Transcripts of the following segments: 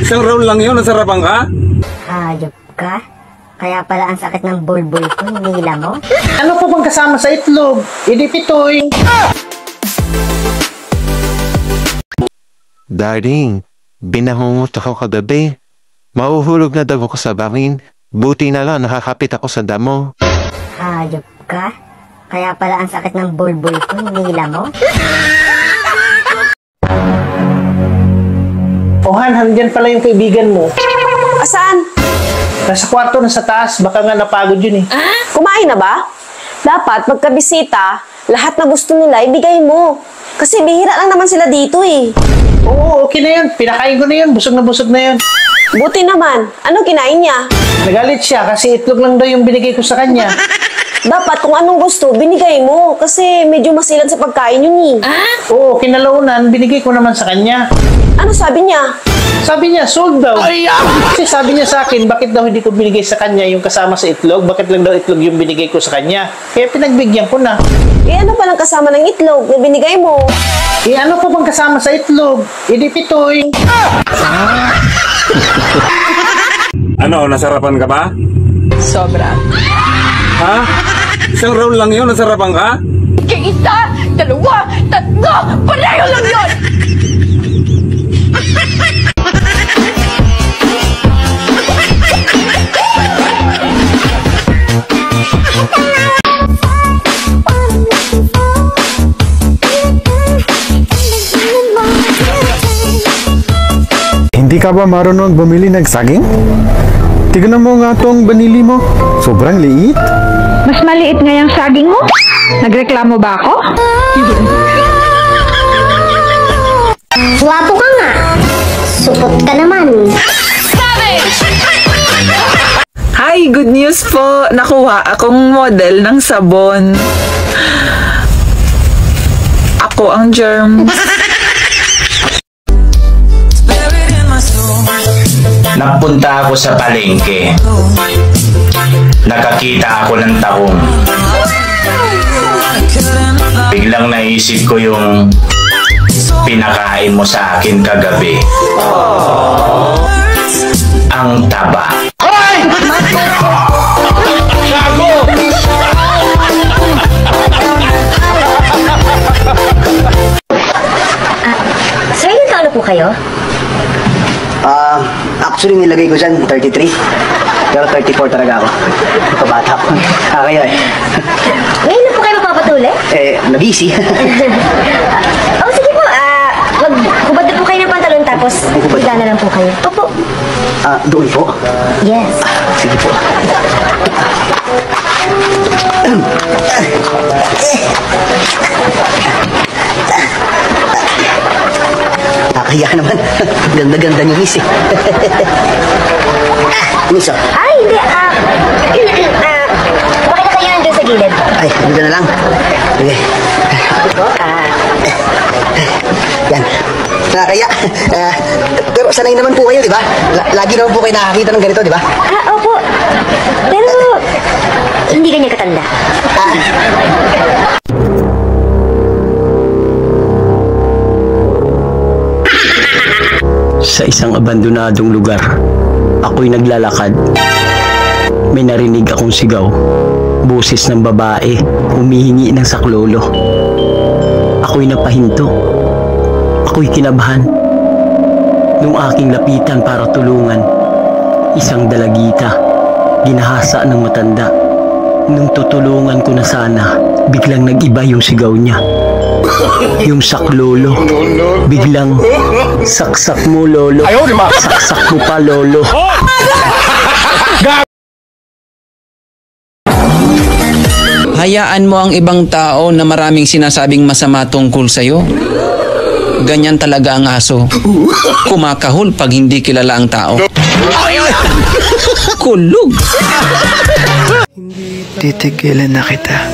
Isang round lang yun, nasarapan ka? Hayop ka? Kaya pala ang sakit ng bulbul ko, nila mo? Ano po bang kasama sa itlog? Hindi pitoy. Darling, binamungot ako kagabi. Mahuhulog na daw ako sa bangin. Buti na lang nakakapit ako sa damo. Hayop ka? Kaya pala ang sakit ng bulbul ko, nila mo? Oh, Han, dyan pala yung kaibigan mo. Asan? Nasa kwarto, nasa taas. Baka nga napagod yun eh. Kumain na ba? Dapat pagkabisita, lahat na gusto nila ibigay mo. Kasi bihira lang naman sila dito eh. Oo, okay na yun. Pinakain ko na yun. Busog na yun. Buti naman. Ano kinain niya? Nagalit siya kasi itlog lang daw yung binigay ko sa kanya. Dapat kung anong gusto, binigay mo. Kasi medyo masilan sa pagkain yun eh. Oo, kinalaunan, binigay ko naman sa kanya. Ano sabi niya? Sabi niya, sold daw. Kasi sabi niya sa akin, bakit daw hindi ko binigay sa kanya yung kasama sa itlog? Bakit lang daw itlog yung binigay ko sa kanya? Kaya pinagbigyan ko na. Eh ano palang kasama ng itlog na binigay mo? Eh ano pa bang kasama sa itlog? Hindi pitoy. Ano, nasarapan ka ba? Sobra. Ha? Isang round lang yun, nasarapan ka? Isa, dalawa, tatlo, pareho lang yun! Hindi ka ba marunong bumili ng saging? Tignan mo nga tong banili mo. Sobrang liit. Mas maliit nga yung saging mo? Nagreklamo ba ako? Guwapo ka nga. Supot ka naman. Hi, good news po. Nakuha akong model ng sabon. Ako ang germ. Nagpunta ako sa palengke. Nakakita ako ng tahong. Biglang naisip ko yung pinakain mo sa akin kagabi. Ang taba. Sir, ilan taon na po kayo? Actually nilagay ko dyan 33. Pero 34 talaga ako. Kabata ko. Kayo eh. Ngayon na po kayo mapapatuli? Nag-easy. Oh, sige po. Maghubad na po kayo ng pantalon tapos higa na lang po kayo. Opo. Doon po? Yes. Sige po. Nakakaya naman. Ganda-ganda ni Miss eh. Miss oh. Ay, hindi. Bakit na kayo nandun sa gilid? Ay, dito na lang. Sige. Yan. Nakakaya. Pero sanay naman po kayo, di ba? Lagi naman po kayo nakakita ng ganito, di ba? Opo. Pero, hindi ganyan katanda. Sa isang abandonadong lugar, ako'y naglalakad. May narinig akong sigaw. Boses ng babae, humihingi ng saklolo. Ako'y napahinto. Ako'y kinabahan. Nung aking lapitan para tulungan, isang dalagita, ginahasa ng matanda. Nung tutulungan ko na sana, biglang nag-iba yung sigaw niya. Yung saklolo. Biglang, saksak mo lolo. Saksak mo pa lolo. Hayaan mo ang ibang tao na maraming sinasabing masama tungkol sa'yo. Ganyan talaga ang aso. Kumakahol pag hindi kilala ang tao. Kulog. Titigilan na kita.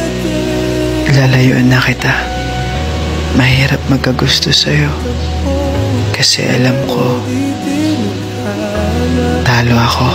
Lalayuan na kita. Mahirap magkagusto sa'yo. Kasi alam ko, talo ako.